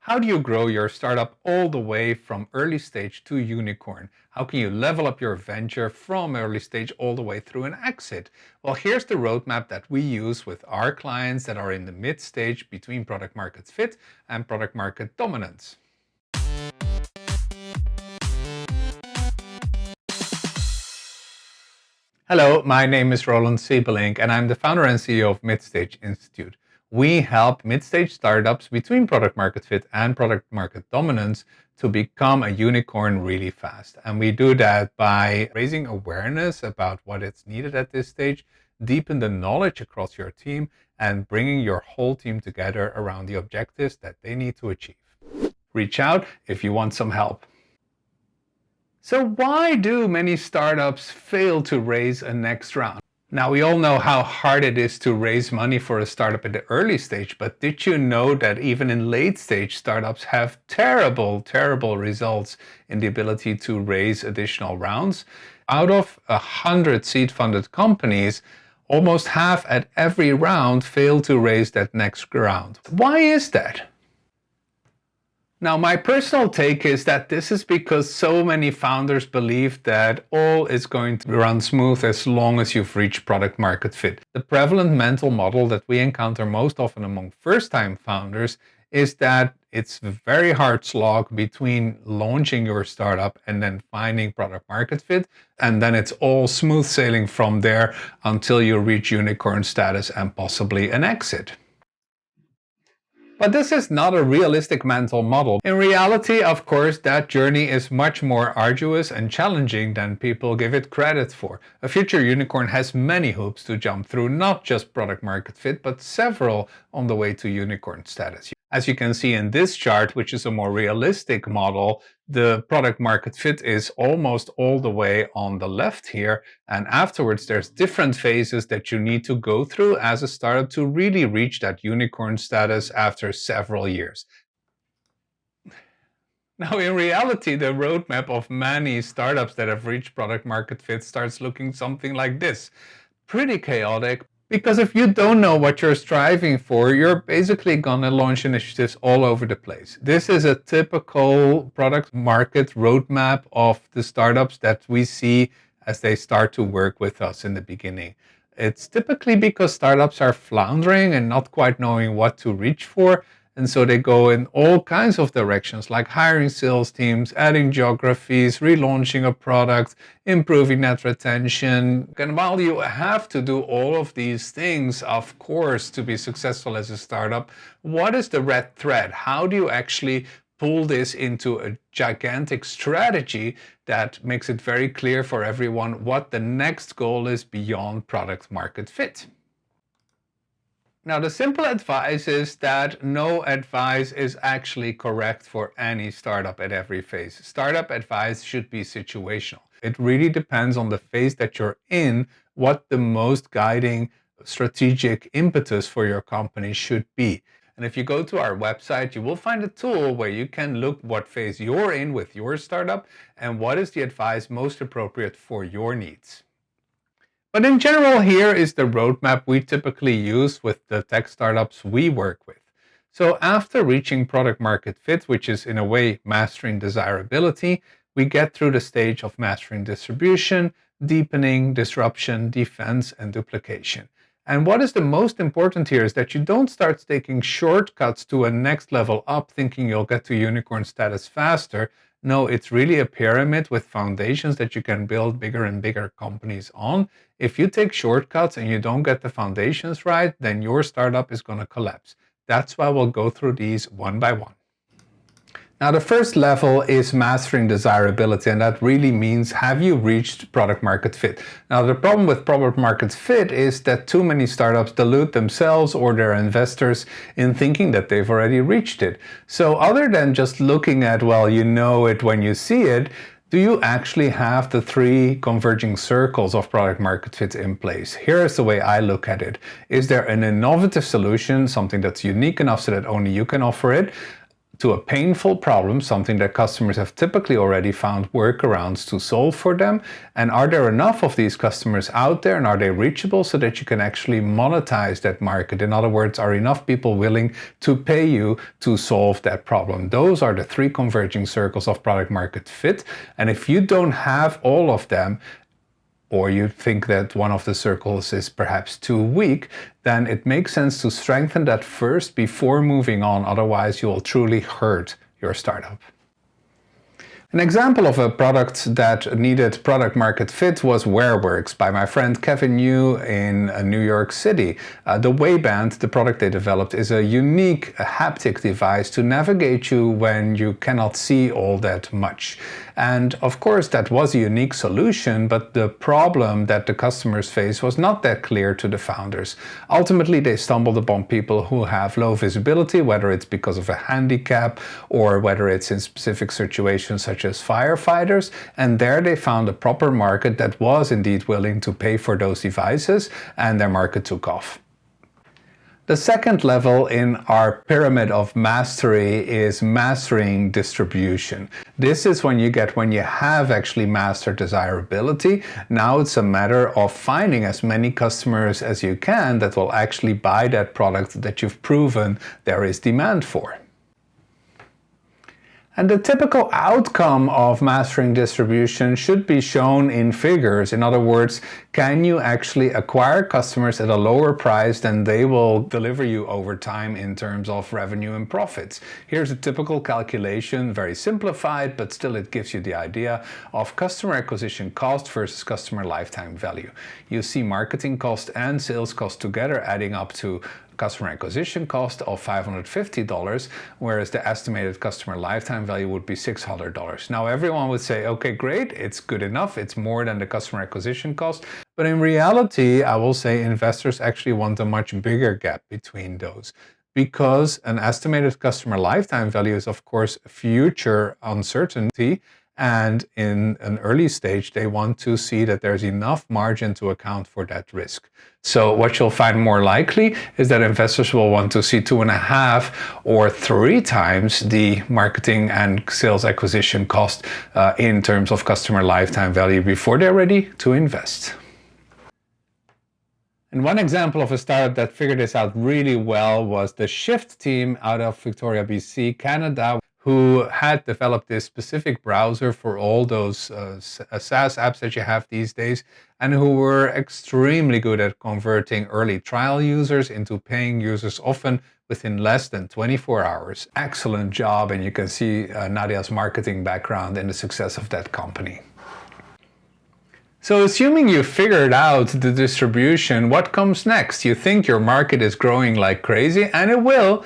How do you grow your startup all the way from early stage to unicorn? How can you level up your venture from early stage all the way through an exit? Well, here's the roadmap that we use with our clients that are in the mid stage between product market fit and product market dominance. Hello, my name is Roland Siebelink, and I'm the founder and CEO of Midstage Institute. We help mid-stage startups between product market fit and product market dominance to become a unicorn really fast. And we do that by raising awareness about what is needed at this stage, deepen the knowledge across your team, and bringing your whole team together around the objectives that they need to achieve. Reach out if you want some help. So why do many startups fail to raise a next round? Now, we all know how hard it is to raise money for a startup at the early stage, but did you know that even in late stage startups have terrible results in the ability to raise additional rounds? Out of 100 seed-funded companies, almost half at every round fail to raise that next round. Why is that? Now, my personal take is that this is because so many founders believe that all is going to run smooth as long as you've reached product market fit. The prevalent mental model that we encounter most often among first-time founders is that it's a very hard slog between launching your startup and then finding product market fit, and then it's all smooth sailing from there until you reach unicorn status and possibly an exit. But this is not a realistic mental model. In reality, of course, that journey is much more arduous and challenging than people give it credit for. A future unicorn has many hoops to jump through, not just product market fit, but several on the way to unicorn status. As you can see in this chart, which is a more realistic model, the product market fit is almost all the way on the left here. And afterwards, there's different phases that you need to go through as a startup to really reach that unicorn status after several years. Now, in reality, the roadmap of many startups that have reached product market fit starts looking something like this. Pretty chaotic. Because if you don't know what you're striving for, you're basically gonna launch initiatives all over the place. This is a typical product market roadmap of the startups that we see as they start to work with us in the beginning. It's typically because startups are floundering and not quite knowing what to reach for. And so they go in all kinds of directions, like hiring sales teams, adding geographies, relaunching a product, improving net retention. And while you have to do all of these things, of course, to be successful as a startup, what is the red thread? How do you actually pull this into a gigantic strategy that makes it very clear for everyone what the next goal is beyond product market fit? Now, the simple advice is that no advice is actually correct for any startup at every phase. Startup advice should be situational. It really depends on the phase that you're in, what the most guiding strategic impetus for your company should be. And if you go to our website, you will find a tool where you can look what phase you're in with your startup and what is the advice most appropriate for your needs. But in general, here is the roadmap we typically use with the tech startups we work with. So after reaching product market fit, which is in a way mastering desirability, we get through the stage of mastering distribution, deepening, disruption, defense, and duplication. And what is the most important here is that you don't start taking shortcuts to a next level up thinking you'll get to unicorn status faster. No, it's really a pyramid with foundations that you can build bigger and bigger companies on. If you take shortcuts and you don't get the foundations right, then your startup is going to collapse. That's why we'll go through these one by one. Now, the first level is mastering desirability, and that really means, have you reached product market fit? Now, the problem with product market fit is that too many startups delude themselves or their investors in thinking that they've already reached it. So other than just looking at, well, you know it when you see it, do you actually have the three converging circles of product market fit in place? Here's the way I look at it. Is there an innovative solution, something that's unique enough so that only you can offer it, to a painful problem, something that customers have typically already found workarounds to solve for them? And are there enough of these customers out there, and are they reachable so that you can actually monetize that market? In other words, are enough people willing to pay you to solve that problem? Those are the three converging circles of product market fit. And if you don't have all of them, or you think that one of the circles is perhaps too weak, then it makes sense to strengthen that first before moving on. Otherwise, you will truly hurt your startup. An example of a product that needed product market fit was WearWorks by my friend Kevin Yu in New York City. The Wayband, the product they developed, is a unique haptic device to navigate you when you cannot see all that much. And of course, that was a unique solution, but the problem that the customers face was not that clear to the founders. Ultimately, they stumbled upon people who have low visibility, whether it's because of a handicap or whether it's in specific situations such as firefighters, and there they found a proper market that was indeed willing to pay for those devices, and their market took off. The second level in our pyramid of mastery is mastering distribution. This is when you have actually mastered desirability. Now it's a matter of finding as many customers as you can that will actually buy that product that you've proven there is demand for. And the typical outcome of mastering distribution should be shown in figures. In other words, can you actually acquire customers at a lower price than they will deliver you over time in terms of revenue and profits? Here's a typical calculation, very simplified, but still it gives you the idea of customer acquisition cost versus customer lifetime value. You see marketing cost and sales cost together adding up to customer acquisition cost of $550, whereas the estimated customer lifetime value would be $600. Now everyone would say, okay, great, it's good enough, it's more than the customer acquisition cost. But in reality, I will say investors actually want a much bigger gap between those, because an estimated customer lifetime value is of course future uncertainty. And in an early stage, they want to see that there's enough margin to account for that risk. So what you'll find more likely is that investors will want to see 2.5 or 3 times the marketing and sales acquisition cost in terms of customer lifetime value before they're ready to invest. And one example of a startup that figured this out really well was the Shift team out of Victoria, BC, Canada, who had developed this specific browser for all those SaaS apps that you have these days, and who were extremely good at converting early trial users into paying users, often within less than 24 hours. Excellent job, and you can see Nadia's marketing background in the success of that company. So assuming you figured out the distribution, what comes next? You think your market is growing like crazy, and it will,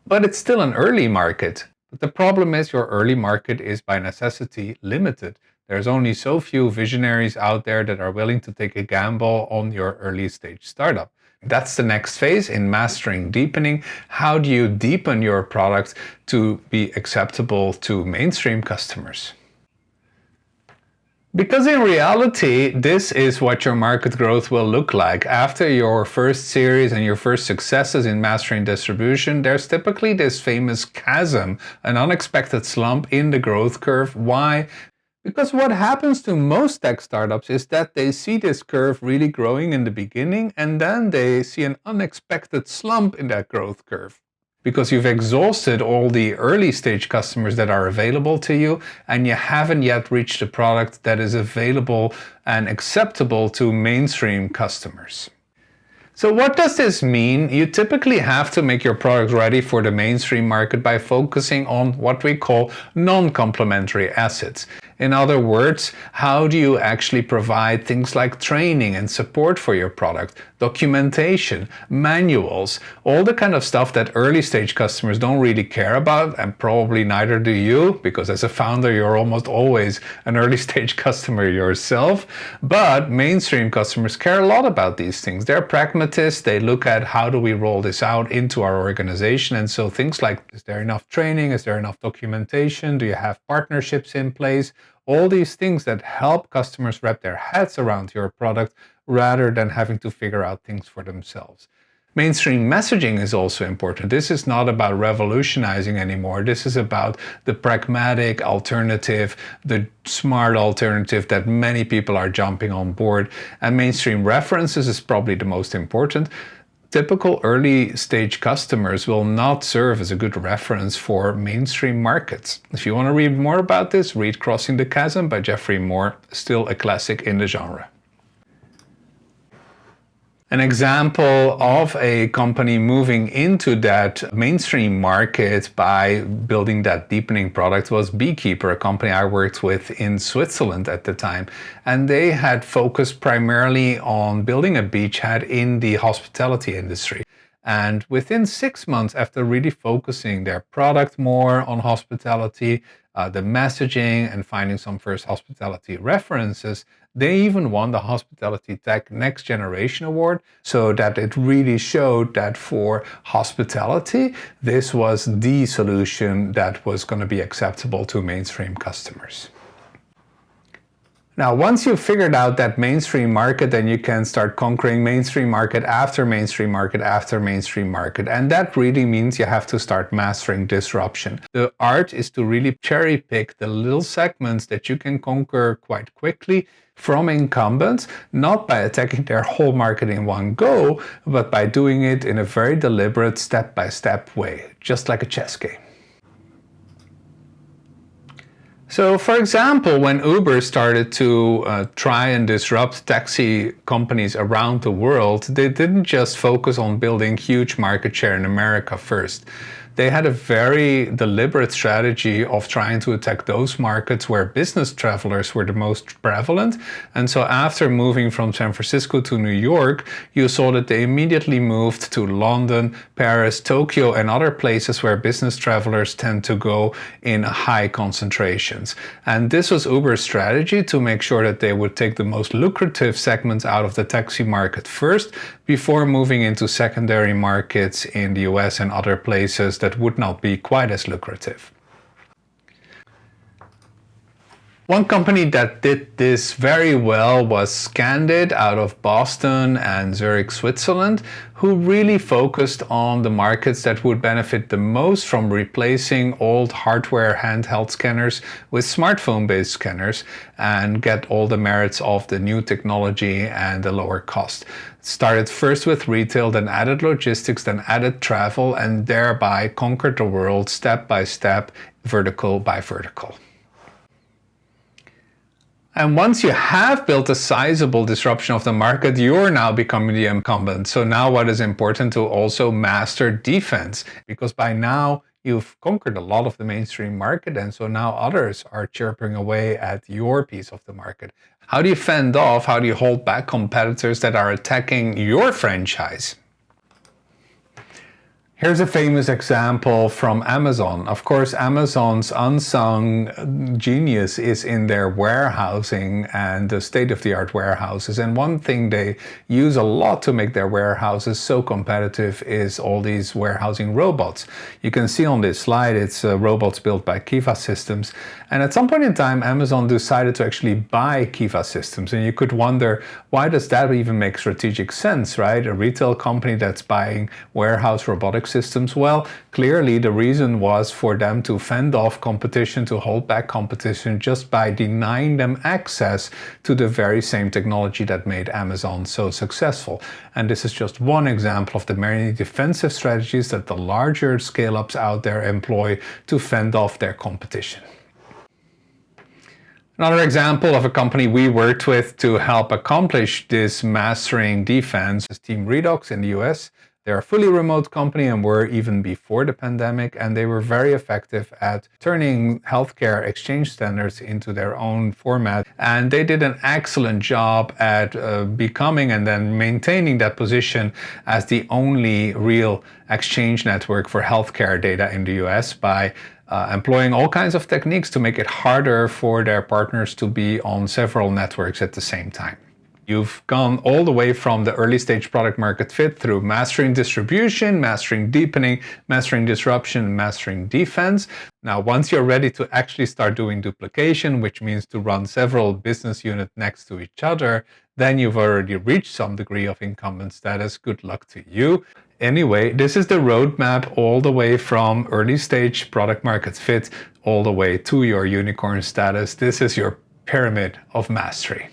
but it's still an early market. But the problem is your early market is by necessity limited. There's only so few visionaries out there that are willing to take a gamble on your early stage startup. That's the next phase in mastering deepening. How do you deepen your product to be acceptable to mainstream customers? Because in reality, this is what your market growth will look like. After your first series and your first successes in mastering distribution, there's typically this famous chasm, an unexpected slump in the growth curve. Why? Because what happens to most tech startups is that they see this curve really growing in the beginning, and then they see an unexpected slump in that growth curve. Because you've exhausted all the early stage customers that are available to you, and you haven't yet reached a product that is available and acceptable to mainstream customers. So what does this mean? You typically have to make your product ready for the mainstream market by focusing on what we call non-complementary assets. In other words, how do you actually provide things like training and support for your product, documentation, manuals, all the kind of stuff that early stage customers don't really care about, and probably neither do you, because as a founder you're almost always an early stage customer yourself. But mainstream customers care a lot about these things. They're pragmatists. They look at how do we roll this out into our organization, and so things like, is there enough training? Is there enough documentation? Do you have partnerships in place? All these things that help customers wrap their heads around your product rather than having to figure out things for themselves. Mainstream messaging is also important. This is not about revolutionizing anymore. This is about the pragmatic alternative, the smart alternative that many people are jumping on board. And mainstream references is probably the most important. Typical early stage customers will not serve as a good reference for mainstream markets. If you want to read more about this, read Crossing the Chasm by Geoffrey Moore, still a classic in the genre. An example of a company moving into that mainstream market by building that deepening product was Beekeeper, a company I worked with in Switzerland at the time. And they had focused primarily on building a beachhead in the hospitality industry. And within 6 months, after really focusing their product more on hospitality, the messaging, and finding some first hospitality references, they even won the Hospitality Tech Next Generation Award, so that it really showed that for hospitality, this was the solution that was going to be acceptable to mainstream customers. Now, once you've figured out that mainstream market, then you can start conquering mainstream market after mainstream market after mainstream market. And that really means you have to start mastering disruption. The art is to really cherry pick the little segments that you can conquer quite quickly from incumbents, not by attacking their whole market in one go, but by doing it in a very deliberate step-by-step way, just like a chess game. So, for example, when Uber started to try and disrupt taxi companies around the world, they didn't just focus on building huge market share in America first. They had a very deliberate strategy of trying to attack those markets where business travelers were the most prevalent. And so after moving from San Francisco to New York, you saw that they immediately moved to London, Paris, Tokyo, and other places where business travelers tend to go in high concentrations. And this was Uber's strategy to make sure that they would take the most lucrative segments out of the taxi market first, before moving into secondary markets in the US and other places that would not be quite as lucrative. One company that did this very well was Scandit out of Boston and Zurich, Switzerland, who really focused on the markets that would benefit the most from replacing old hardware handheld scanners with smartphone-based scanners and get all the merits of the new technology and the lower cost. Started first with retail, then added logistics, then added travel, and thereby conquered the world step by step, vertical by vertical. And once you have built a sizable disruption of the market, you're now becoming the incumbent. So now what is important to also master defense, because by now you've conquered a lot of the mainstream market, and so now others are chirping away at your piece of the market. How do you fend off, how do you hold back competitors that are attacking your franchise? Here's a famous example from Amazon. Of course, Amazon's unsung genius is in their warehousing and the state-of-the-art warehouses. And one thing they use a lot to make their warehouses so competitive is all these warehousing robots. You can see on this slide, it's robots built by Kiva Systems. And at some point in time, Amazon decided to actually buy Kiva Systems. And you could wonder, why does that even make strategic sense, right? A retail company that's buying warehouse robotics systems. Well, clearly the reason was for them to fend off competition, to hold back competition just by denying them access to the very same technology that made Amazon so successful. And this is just one example of the many defensive strategies that the larger scale-ups out there employ to fend off their competition. Another example of a company we worked with to help accomplish this mastering defense is Team Redox in the US. They're a fully remote company and were even before the pandemic, and they were very effective at turning healthcare exchange standards into their own format. And they did an excellent job at becoming and then maintaining that position as the only real exchange network for healthcare data in the US by employing all kinds of techniques to make it harder for their partners to be on several networks at the same time. You've gone all the way from the early stage product market fit through mastering distribution, mastering deepening, mastering disruption, mastering defense. Now, once you're ready to actually start doing duplication, which means to run several business units next to each other, then you've already reached some degree of incumbent status. Good luck to you. Anyway, this is the roadmap all the way from early stage product market fit all the way to your unicorn status. This is your pyramid of mastery.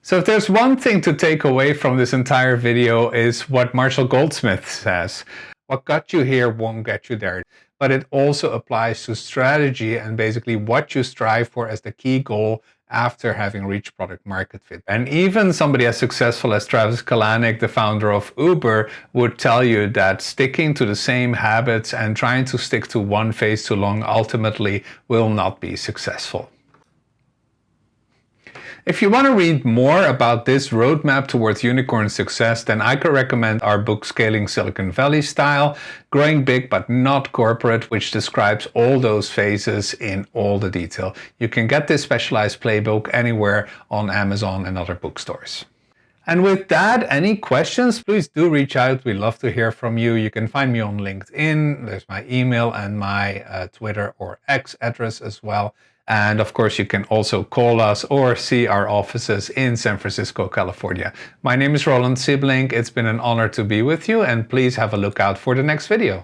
So if there's one thing to take away from this entire video is what Marshall Goldsmith says. What got you here won't get you there. But it also applies to strategy and basically what you strive for as the key goal after having reached product market fit. And even somebody as successful as Travis Kalanick, the founder of Uber, would tell you that sticking to the same habits and trying to stick to one phase too long ultimately will not be successful. If you want to read more about this roadmap towards unicorn success, then I could recommend our book Scaling Silicon Valley Style, Growing Big But Not Corporate, which describes all those phases in all the detail. You can get this specialized playbook anywhere on Amazon and other bookstores. And with that, any questions, please do reach out. We love to hear from you. You can find me on LinkedIn. There's my email and my Twitter or X address as well. And of course, you can also call us or see our offices in San Francisco, California. My name is Roland Siebelink. It's been an honor to be with you, and please have a look out for the next video.